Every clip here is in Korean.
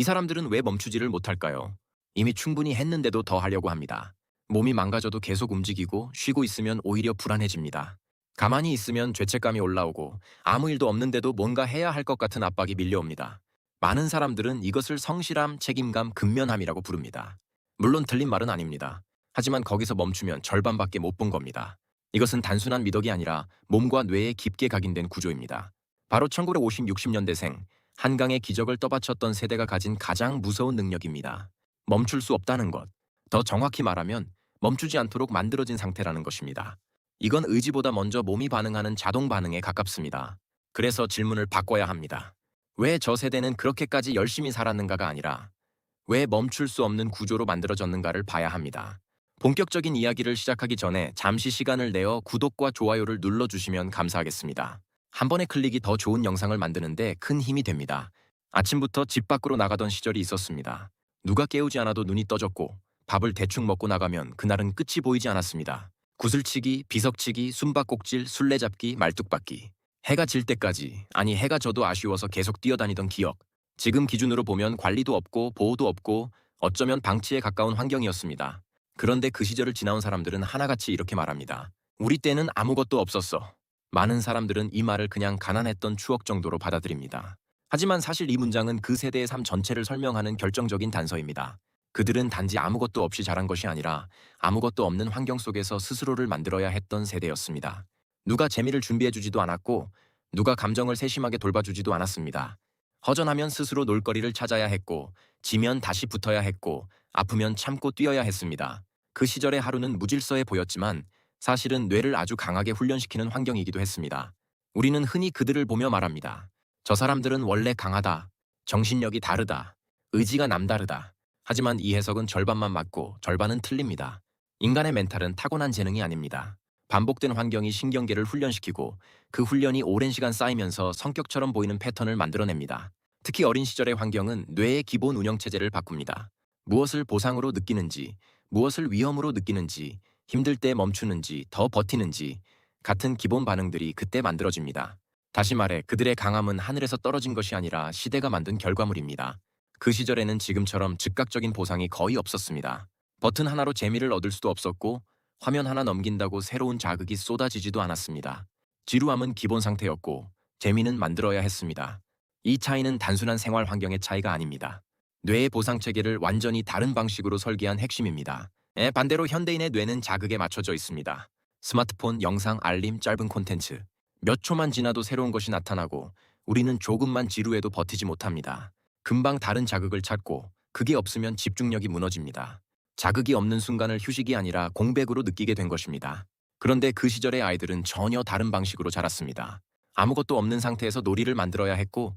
이 사람들은 왜 멈추지를 못할까요? 이미 충분히 했는데도 더 하려고 합니다. 몸이 망가져도 계속 움직이고 쉬고 있으면 오히려 불안해집니다. 가만히 있으면 죄책감이 올라오고 아무 일도 없는데도 뭔가 해야 할 것 같은 압박이 밀려옵니다. 많은 사람들은 이것을 성실함, 책임감, 근면함이라고 부릅니다. 물론 틀린 말은 아닙니다. 하지만 거기서 멈추면 절반밖에 못 본 겁니다. 이것은 단순한 미덕이 아니라 몸과 뇌에 깊게 각인된 구조입니다. 바로 1950, 60년대생 한강의 기적을 떠받쳤던 세대가 가진 가장 무서운 능력입니다. 멈출 수 없다는 것. 더 정확히 말하면 멈추지 않도록 만들어진 상태라는 것입니다. 이건 의지보다 먼저 몸이 반응하는 자동 반응에 가깝습니다. 그래서 질문을 바꿔야 합니다. 왜 저 세대는 그렇게까지 열심히 살았는가가 아니라 왜 멈출 수 없는 구조로 만들어졌는가를 봐야 합니다. 본격적인 이야기를 시작하기 전에 잠시 시간을 내어 구독과 좋아요를 눌러주시면 감사하겠습니다. 한 번의 클릭이 더 좋은 영상을 만드는데 큰 힘이 됩니다. 아침부터 집 밖으로 나가던 시절이 있었습니다. 누가 깨우지 않아도 눈이 떠졌고 밥을 대충 먹고 나가면 그날은 끝이 보이지 않았습니다. 구슬치기, 비석치기, 숨바꼭질, 술래잡기, 말뚝박기. 해가 질 때까지, 아니 해가 져도 아쉬워서 계속 뛰어다니던 기억. 지금 기준으로 보면 관리도 없고 보호도 없고 어쩌면 방치에 가까운 환경이었습니다. 그런데 그 시절을 지나온 사람들은 하나같이 이렇게 말합니다. 우리 때는 아무것도 없었어. 많은 사람들은 이 말을 그냥 가난했던 추억 정도로 받아들입니다. 하지만 사실 이 문장은 그 세대의 삶 전체를 설명하는 결정적인 단서입니다. 그들은 단지 아무것도 없이 자란 것이 아니라 아무것도 없는 환경 속에서 스스로를 만들어야 했던 세대였습니다. 누가 재미를 준비해주지도 않았고 누가 감정을 세심하게 돌봐주지도 않았습니다. 허전하면 스스로 놀거리를 찾아야 했고 지면 다시 붙어야 했고 아프면 참고 뛰어야 했습니다. 그 시절의 하루는 무질서해 보였지만 사실은 뇌를 아주 강하게 훈련시키는 환경이기도 했습니다. 우리는 흔히 그들을 보며 말합니다. 저 사람들은 원래 강하다. 정신력이 다르다. 의지가 남다르다. 하지만 이 해석은 절반만 맞고 절반은 틀립니다. 인간의 멘탈은 타고난 재능이 아닙니다. 반복된 환경이 신경계를 훈련시키고 그 훈련이 오랜 시간 쌓이면서 성격처럼 보이는 패턴을 만들어냅니다. 특히 어린 시절의 환경은 뇌의 기본 운영체제를 바꿉니다. 무엇을 보상으로 느끼는지, 무엇을 위험으로 느끼는지, 힘들 때 멈추는지, 더 버티는지 같은 기본 반응들이 그때 만들어집니다. 다시 말해 그들의 강함은 하늘에서 떨어진 것이 아니라 시대가 만든 결과물입니다. 그 시절에는 지금처럼 즉각적인 보상이 거의 없었습니다. 버튼 하나로 재미를 얻을 수도 없었고 화면 하나 넘긴다고 새로운 자극이 쏟아지지도 않았습니다. 지루함은 기본 상태였고 재미는 만들어야 했습니다. 이 차이는 단순한 생활 환경의 차이가 아닙니다. 뇌의 보상 체계를 완전히 다른 방식으로 설계한 핵심입니다. 반대로 현대인의 뇌는 자극에 맞춰져 있습니다. 스마트폰, 영상, 알림, 짧은 콘텐츠. 몇 초만 지나도 새로운 것이 나타나고 우리는 조금만 지루해도 버티지 못합니다. 금방 다른 자극을 찾고 그게 없으면 집중력이 무너집니다. 자극이 없는 순간을 휴식이 아니라 공백으로 느끼게 된 것입니다. 그런데 그 시절의 아이들은 전혀 다른 방식으로 자랐습니다. 아무것도 없는 상태에서 놀이를 만들어야 했고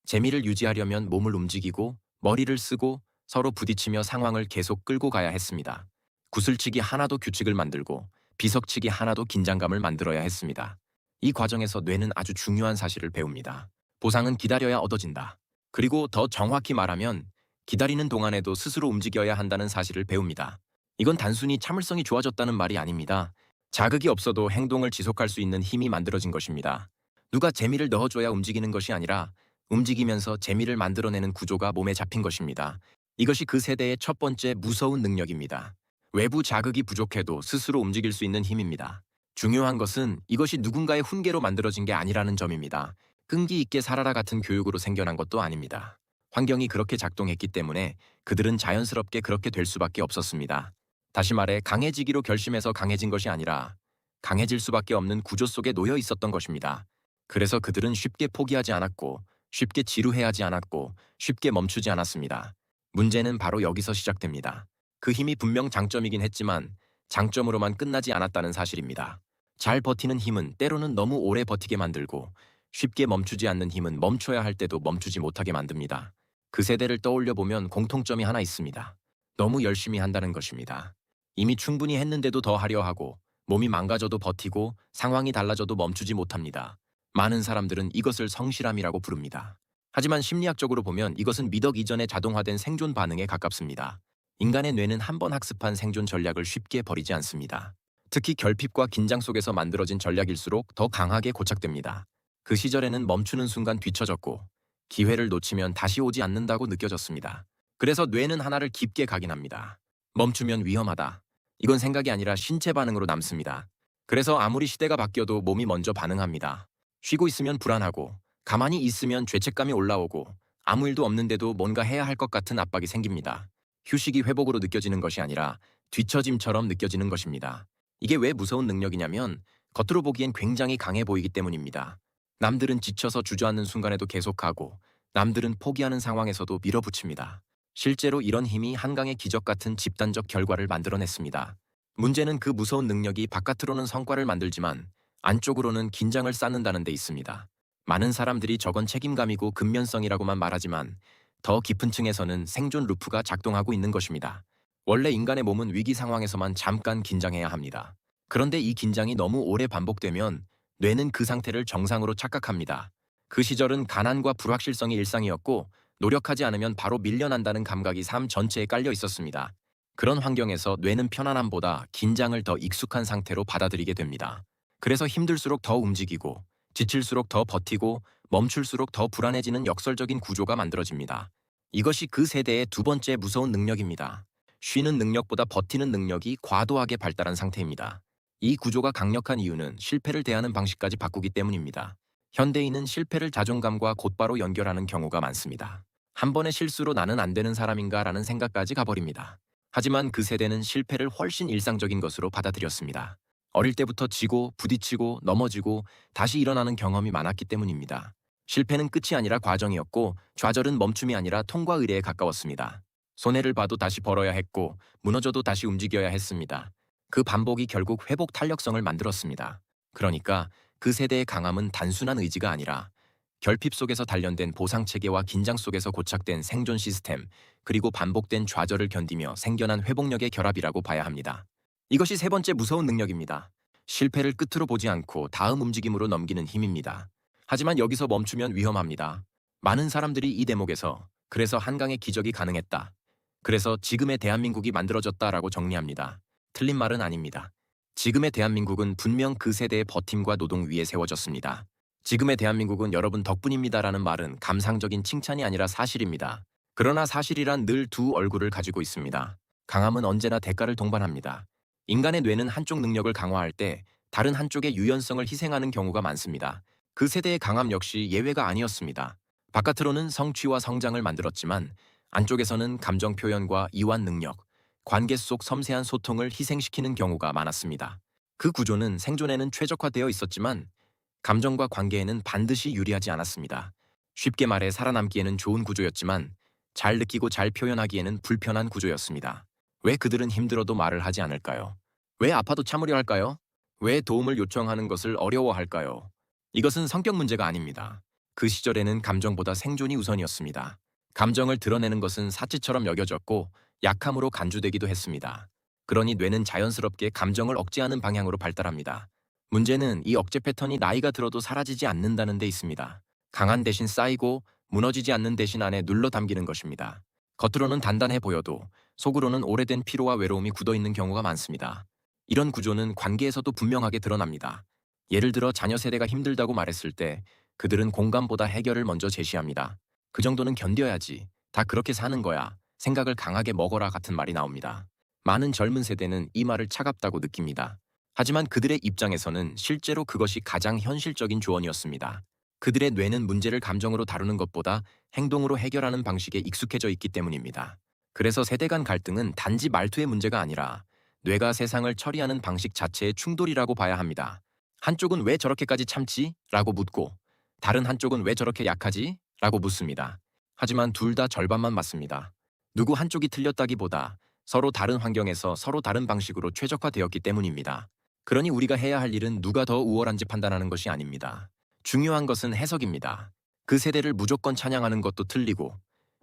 재미를 유지하려면 몸을 움직이고 머리를 쓰고 서로 부딪히며 상황을 계속 끌고 가야 했습니다. 구슬치기 하나도 규칙을 만들고 비석치기 하나도 긴장감을 만들어야 했습니다. 이 과정에서 뇌는 아주 중요한 사실을 배웁니다. 보상은 기다려야 얻어진다. 그리고 더 정확히 말하면 기다리는 동안에도 스스로 움직여야 한다는 사실을 배웁니다. 이건 단순히 참을성이 좋아졌다는 말이 아닙니다. 자극이 없어도 행동을 지속할 수 있는 힘이 만들어진 것입니다. 누가 재미를 넣어줘야 움직이는 것이 아니라 움직이면서 재미를 만들어내는 구조가 몸에 잡힌 것입니다. 이것이 그 세대의 첫 번째 무서운 능력입니다. 외부 자극이 부족해도 스스로 움직일 수 있는 힘입니다. 중요한 것은 이것이 누군가의 훈계로 만들어진 게 아니라는 점입니다. 끈기 있게 살아라 같은 교육으로 생겨난 것도 아닙니다. 환경이 그렇게 작동했기 때문에 그들은 자연스럽게 그렇게 될 수밖에 없었습니다. 다시 말해 강해지기로 결심해서 강해진 것이 아니라 강해질 수밖에 없는 구조 속에 놓여 있었던 것입니다. 그래서 그들은 쉽게 포기하지 않았고 쉽게 지루해하지 않았고 쉽게 멈추지 않았습니다. 문제는 바로 여기서 시작됩니다. 그 힘이 분명 장점이긴 했지만 장점으로만 끝나지 않았다는 사실입니다. 잘 버티는 힘은 때로는 너무 오래 버티게 만들고 쉽게 멈추지 않는 힘은 멈춰야 할 때도 멈추지 못하게 만듭니다. 그 세대를 떠올려 보면 공통점이 하나 있습니다. 너무 열심히 한다는 것입니다. 이미 충분히 했는데도 더 하려 하고 몸이 망가져도 버티고 상황이 달라져도 멈추지 못합니다. 많은 사람들은 이것을 성실함이라고 부릅니다. 하지만 심리학적으로 보면 이것은 미덕 이전에 자동화된 생존 반응에 가깝습니다. 인간의 뇌는 한 번 학습한 생존 전략을 쉽게 버리지 않습니다. 특히 결핍과 긴장 속에서 만들어진 전략일수록 더 강하게 고착됩니다. 그 시절에는 멈추는 순간 뒤처졌고 기회를 놓치면 다시 오지 않는다고 느껴졌습니다. 그래서 뇌는 하나를 깊게 각인합니다. 멈추면 위험하다. 이건 생각이 아니라 신체 반응으로 남습니다. 그래서 아무리 시대가 바뀌어도 몸이 먼저 반응합니다. 쉬고 있으면 불안하고, 가만히 있으면 죄책감이 올라오고, 아무 일도 없는데도 뭔가 해야 할 것 같은 압박이 생깁니다. 휴식이 회복으로 느껴지는 것이 아니라 뒤처짐처럼 느껴지는 것입니다. 이게 왜 무서운 능력이냐면 겉으로 보기엔 굉장히 강해 보이기 때문입니다. 남들은 지쳐서 주저앉는 순간에도 계속하고, 남들은 포기하는 상황에서도 밀어붙입니다. 실제로 이런 힘이 한강의 기적 같은 집단적 결과를 만들어냈습니다. 문제는 그 무서운 능력이 바깥으로는 성과를 만들지만 안쪽으로는 긴장을 쌓는다는 데 있습니다. 많은 사람들이 저건 책임감이고 근면성이라고만 말하지만 더 깊은 층에서는 생존 루프가 작동하고 있는 것입니다. 원래 인간의 몸은 위기 상황에서만 잠깐 긴장해야 합니다. 그런데 이 긴장이 너무 오래 반복되면 뇌는 그 상태를 정상으로 착각합니다. 그 시절은 가난과 불확실성이 일상이었고 노력하지 않으면 바로 밀려난다는 감각이 삶 전체에 깔려 있었습니다. 그런 환경에서 뇌는 편안함보다 긴장을 더 익숙한 상태로 받아들이게 됩니다. 그래서 힘들수록 더 움직이고, 지칠수록 더 버티고, 멈출수록 더 불안해지는 역설적인 구조가 만들어집니다. 이것이 그 세대의 두 번째 무서운 능력입니다. 쉬는 능력보다 버티는 능력이 과도하게 발달한 상태입니다. 이 구조가 강력한 이유는 실패를 대하는 방식까지 바꾸기 때문입니다. 현대인은 실패를 자존감과 곧바로 연결하는 경우가 많습니다. 한 번의 실수로 나는 안 되는 사람인가라는 생각까지 가버립니다. 하지만 그 세대는 실패를 훨씬 일상적인 것으로 받아들였습니다. 어릴 때부터 지고, 부딪히고, 넘어지고 다시 일어나는 경험이 많았기 때문입니다. 실패는 끝이 아니라 과정이었고 좌절은 멈춤이 아니라 통과 의례에 가까웠습니다. 손해를 봐도 다시 벌어야 했고 무너져도 다시 움직여야 했습니다. 그 반복이 결국 회복 탄력성을 만들었습니다. 그러니까 그 세대의 강함은 단순한 의지가 아니라 결핍 속에서 단련된 보상체계와 긴장 속에서 고착된 생존 시스템, 그리고 반복된 좌절을 견디며 생겨난 회복력의 결합이라고 봐야 합니다. 이것이 세 번째 무서운 능력입니다. 실패를 끝으로 보지 않고 다음 움직임으로 넘기는 힘입니다. 하지만 여기서 멈추면 위험합니다. 많은 사람들이 이 대목에서 그래서 한강의 기적이 가능했다, 그래서 지금의 대한민국이 만들어졌다라고 정리합니다. 틀린 말은 아닙니다. 지금의 대한민국은 분명 그 세대의 버팀과 노동 위에 세워졌습니다. 지금의 대한민국은 여러분 덕분입니다라는 말은 감상적인 칭찬이 아니라 사실입니다. 그러나 사실이란 늘 두 얼굴을 가지고 있습니다. 강함은 언제나 대가를 동반합니다. 인간의 뇌는 한쪽 능력을 강화할 때 다른 한쪽의 유연성을 희생하는 경우가 많습니다. 그 세대의 강함 역시 예외가 아니었습니다. 바깥으로는 성취와 성장을 만들었지만 안쪽에서는 감정 표현과 이완 능력, 관계 속 섬세한 소통을 희생시키는 경우가 많았습니다. 그 구조는 생존에는 최적화되어 있었지만 감정과 관계에는 반드시 유리하지 않았습니다. 쉽게 말해 살아남기에는 좋은 구조였지만 잘 느끼고 잘 표현하기에는 불편한 구조였습니다. 왜 그들은 힘들어도 말을 하지 않을까요? 왜 아파도 참으려 할까요? 왜 도움을 요청하는 것을 어려워할까요? 이것은 성격 문제가 아닙니다. 그 시절에는 감정보다 생존이 우선이었습니다. 감정을 드러내는 것은 사치처럼 여겨졌고 약함으로 간주되기도 했습니다. 그러니 뇌는 자연스럽게 감정을 억제하는 방향으로 발달합니다. 문제는 이 억제 패턴이 나이가 들어도 사라지지 않는다는 데 있습니다. 강한 대신 쌓이고 무너지지 않는 대신 안에 눌러 담기는 것입니다. 겉으로는 단단해 보여도 속으로는 오래된 피로와 외로움이 굳어있는 경우가 많습니다. 이런 구조는 관계에서도 분명하게 드러납니다. 예를 들어 자녀 세대가 힘들다고 말했을 때 그들은 공감보다 해결을 먼저 제시합니다. 그 정도는 견뎌야지, 다 그렇게 사는 거야, 생각을 강하게 먹어라 같은 말이 나옵니다. 많은 젊은 세대는 이 말을 차갑다고 느낍니다. 하지만 그들의 입장에서는 실제로 그것이 가장 현실적인 조언이었습니다. 그들의 뇌는 문제를 감정으로 다루는 것보다 행동으로 해결하는 방식에 익숙해져 있기 때문입니다. 그래서 세대 간 갈등은 단지 말투의 문제가 아니라 뇌가 세상을 처리하는 방식 자체의 충돌이라고 봐야 합니다. 한쪽은 왜 저렇게까지 참지? 라고 묻고 다른 한쪽은 왜 저렇게 약하지? 라고 묻습니다. 하지만 둘 다 절반만 맞습니다. 누구 한쪽이 틀렸다기보다 서로 다른 환경에서 서로 다른 방식으로 최적화되었기 때문입니다. 그러니 우리가 해야 할 일은 누가 더 우월한지 판단하는 것이 아닙니다. 중요한 것은 해석입니다. 그 세대를 무조건 찬양하는 것도 틀리고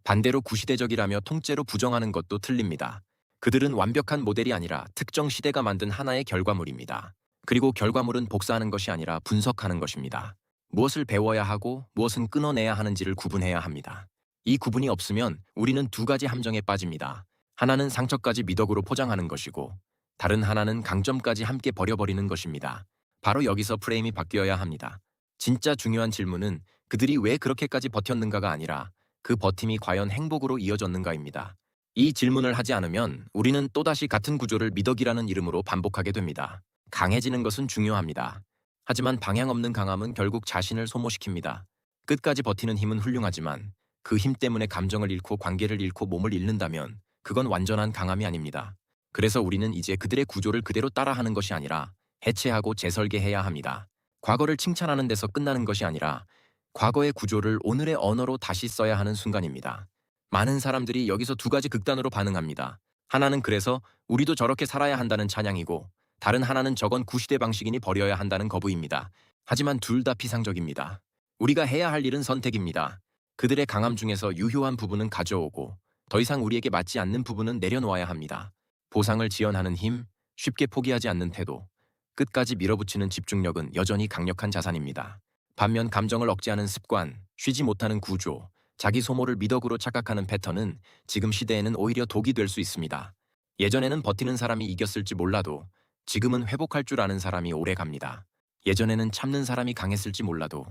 반대로 구시대적이라며 통째로 부정하는 것도 틀립니다. 그들은 완벽한 모델이 아니라 특정 시대가 만든 하나의 결과물입니다. 그리고 결과물은 복사하는 것이 아니라 분석하는 것입니다. 무엇을 배워야 하고 무엇은 끊어내야 하는지를 구분해야 합니다. 이 구분이 없으면 우리는 두 가지 함정에 빠집니다. 하나는 상처까지 미덕으로 포장하는 것이고 다른 하나는 강점까지 함께 버려버리는 것입니다. 바로 여기서 프레임이 바뀌어야 합니다. 진짜 중요한 질문은 그들이 왜 그렇게까지 버텼는가가 아니라 그 버팀이 과연 행복으로 이어졌는가입니다. 이 질문을 하지 않으면 우리는 또다시 같은 구조를 미덕이라는 이름으로 반복하게 됩니다. 강해지는 것은 중요합니다. 하지만 방향 없는 강함은 결국 자신을 소모시킵니다. 끝까지 버티는 힘은 훌륭하지만 그 힘 때문에 감정을 잃고 관계를 잃고 몸을 잃는다면 그건 완전한 강함이 아닙니다. 그래서 우리는 이제 그들의 구조를 그대로 따라하는 것이 아니라 해체하고 재설계해야 합니다. 과거를 칭찬하는 데서 끝나는 것이 아니라 과거의 구조를 오늘의 언어로 다시 써야 하는 순간입니다. 많은 사람들이 여기서 두 가지 극단으로 반응합니다. 하나는 그래서 우리도 저렇게 살아야 한다는 찬양이고, 다른 하나는 저건 구시대 방식이니 버려야 한다는 거부입니다. 하지만 둘 다 피상적입니다. 우리가 해야 할 일은 선택입니다. 그들의 강함 중에서 유효한 부분은 가져오고 더 이상 우리에게 맞지 않는 부분은 내려놓아야 합니다. 보상을 지연하는 힘, 쉽게 포기하지 않는 태도, 끝까지 밀어붙이는 집중력은 여전히 강력한 자산입니다. 반면 감정을 억제하는 습관, 쉬지 못하는 구조, 자기 소모를 미덕으로 착각하는 패턴은 지금 시대에는 오히려 독이 될 수 있습니다. 예전에는 버티는 사람이 이겼을지 몰라도 지금은 회복할 줄 아는 사람이 오래 갑니다. 예전에는 참는 사람이 강했을지 몰라도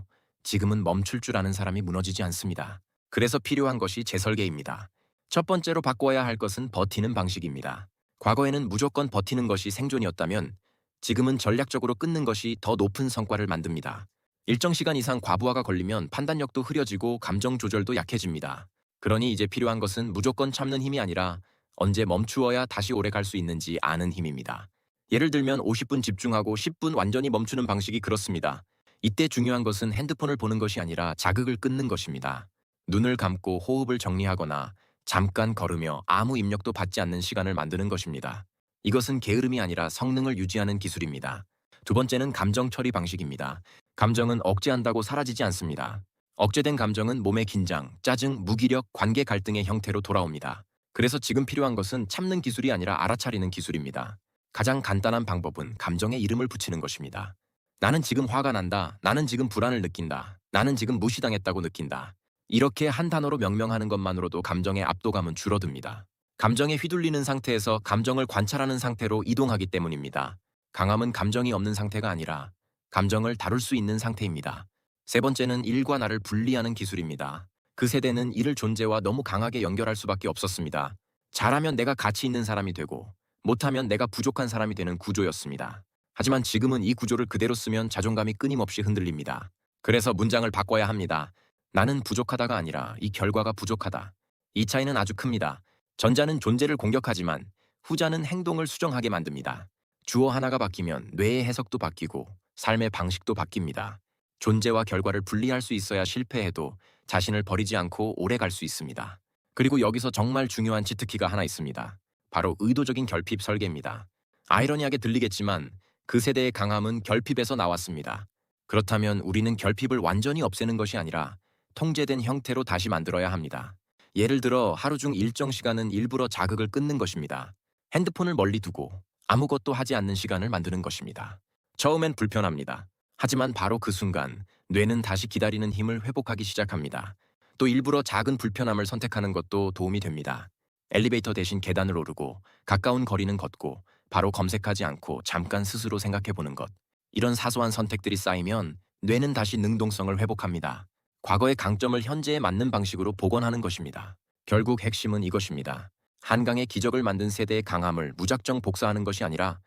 지금은 멈출 줄 아는 사람이 무너지지 않습니다. 그래서 필요한 것이 재설계입니다. 첫 번째로 바꿔야 할 것은 버티는 방식입니다. 과거에는 무조건 버티는 것이 생존이었다면 지금은 전략적으로 끊는 것이 더 높은 성과를 만듭니다. 일정 시간 이상 과부하가 걸리면 판단력도 흐려지고 감정 조절도 약해집니다. 그러니 이제 필요한 것은 무조건 참는 힘이 아니라 언제 멈추어야 다시 오래 갈 수 있는지 아는 힘입니다. 예를 들면 50분 집중하고 10분 완전히 멈추는 방식이 그렇습니다. 이때 중요한 것은 핸드폰을 보는 것이 아니라 자극을 끊는 것입니다. 눈을 감고 호흡을 정리하거나 잠깐 걸으며 아무 입력도 받지 않는 시간을 만드는 것입니다. 이것은 게으름이 아니라 성능을 유지하는 기술입니다. 두 번째는 감정 처리 방식입니다. 감정은 억제한다고 사라지지 않습니다. 억제된 감정은 몸의 긴장, 짜증, 무기력, 관계 갈등의 형태로 돌아옵니다. 그래서 지금 필요한 것은 참는 기술이 아니라 알아차리는 기술입니다. 가장 간단한 방법은 감정에 이름을 붙이는 것입니다. 나는 지금 화가 난다. 나는 지금 불안을 느낀다. 나는 지금 무시당했다고 느낀다. 이렇게 한 단어로 명명하는 것만으로도 감정의 압도감은 줄어듭니다. 감정에 휘둘리는 상태에서 감정을 관찰하는 상태로 이동하기 때문입니다. 강함은 감정이 없는 상태가 아니라 감정을 다룰 수 있는 상태입니다. 세 번째는 일과 나를 분리하는 기술입니다. 그 세대는 이를 존재와 너무 강하게 연결할 수밖에 없었습니다. 잘하면 내가 가치 있는 사람이 되고 못하면 내가 부족한 사람이 되는 구조였습니다. 하지만 지금은 이 구조를 그대로 쓰면 자존감이 끊임없이 흔들립니다. 그래서 문장을 바꿔야 합니다. 나는 부족하다가 아니라 이 결과가 부족하다. 이 차이는 아주 큽니다. 전자는 존재를 공격하지만 후자는 행동을 수정하게 만듭니다. 주어 하나가 바뀌면 뇌의 해석도 바뀌고 삶의 방식도 바뀝니다. 존재와 결과를 분리할 수 있어야 실패해도 자신을 버리지 않고 오래 갈 수 있습니다. 그리고 여기서 정말 중요한 치트키가 하나 있습니다. 바로 의도적인 결핍 설계입니다. 아이러니하게 들리겠지만 그 세대의 강함은 결핍에서 나왔습니다. 그렇다면 우리는 결핍을 완전히 없애는 것이 아니라 통제된 형태로 다시 만들어야 합니다. 예를 들어 하루 중 일정 시간은 일부러 자극을 끊는 것입니다. 핸드폰을 멀리 두고 아무것도 하지 않는 시간을 만드는 것입니다. 처음엔 불편합니다. 하지만 바로 그 순간 뇌는 다시 기다리는 힘을 회복하기 시작합니다. 또 일부러 작은 불편함을 선택하는 것도 도움이 됩니다. 엘리베이터 대신 계단을 오르고 가까운 거리는 걷고 바로 검색하지 않고 잠깐 스스로 생각해보는 것. 이런 사소한 선택들이 쌓이면 뇌는 다시 능동성을 회복합니다. 과거의 강점을 현재에 맞는 방식으로 복원하는 것입니다. 결국 핵심은 이것입니다. 한강의 기적을 만든 세대의 강함을 무작정 복사하는 것이 아니라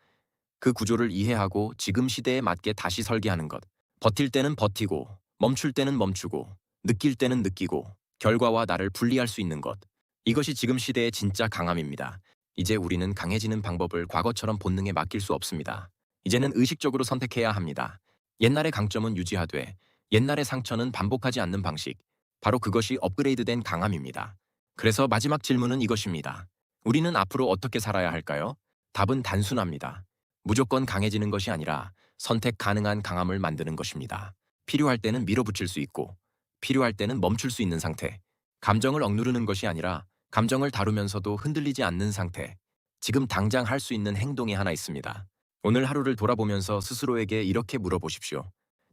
그 구조를 이해하고 지금 시대에 맞게 다시 설계하는 것. 버틸 때는 버티고, 멈출 때는 멈추고, 느낄 때는 느끼고, 결과와 나를 분리할 수 있는 것. 이것이 지금 시대의 진짜 강함입니다. 이제 우리는 강해지는 방법을 과거처럼 본능에 맡길 수 없습니다. 이제는 의식적으로 선택해야 합니다. 옛날의 강점은 유지하되 옛날의 상처는 반복하지 않는 방식. 바로 그것이 업그레이드된 강함입니다. 그래서 마지막 질문은 이것입니다. 우리는 앞으로 어떻게 살아야 할까요? 답은 단순합니다. 무조건 강해지는 것이 아니라 선택 가능한 강함을 만드는 것입니다. 필요할 때는 밀어붙일 수 있고 필요할 때는 멈출 수 있는 상태. 감정을 억누르는 것이 아니라 감정을 다루면서도 흔들리지 않는 상태. 지금 당장 할 수 있는 행동이 하나 있습니다. 오늘 하루를 돌아보면서 스스로에게 이렇게 물어보십시오.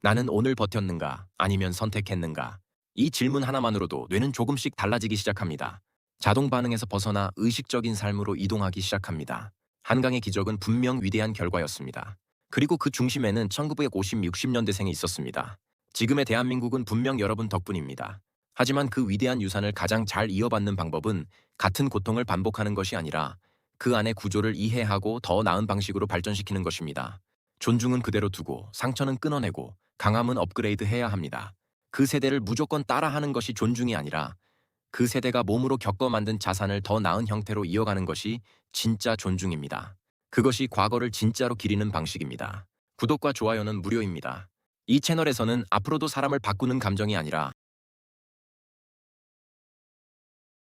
나는 오늘 버텼는가 아니면 선택했는가? 이 질문 하나만으로도 뇌는 조금씩 달라지기 시작합니다. 자동 반응에서 벗어나 의식적인 삶으로 이동하기 시작합니다. 한강의 기적은 분명 위대한 결과였습니다. 그리고 그 중심에는 1950, 60년대생이 있었습니다. 지금의 대한민국은 분명 여러분 덕분입니다. 하지만 그 위대한 유산을 가장 잘 이어받는 방법은 같은 고통을 반복하는 것이 아니라 그 안의 구조를 이해하고 더 나은 방식으로 발전시키는 것입니다. 존중은 그대로 두고 상처는 끊어내고 강함은 업그레이드 해야 합니다. 그 세대를 무조건 따라하는 것이 존중이 아니라 그 세대가 몸으로 겪어 만든 자산을 더 나은 형태로 이어가는 것이 진짜 존중입니다. 그것이 과거를 진짜로 기리는 방식입니다. 구독과 좋아요는 무료입니다. 이 채널에서는 앞으로도 사람을 바꾸는 감정이 아니라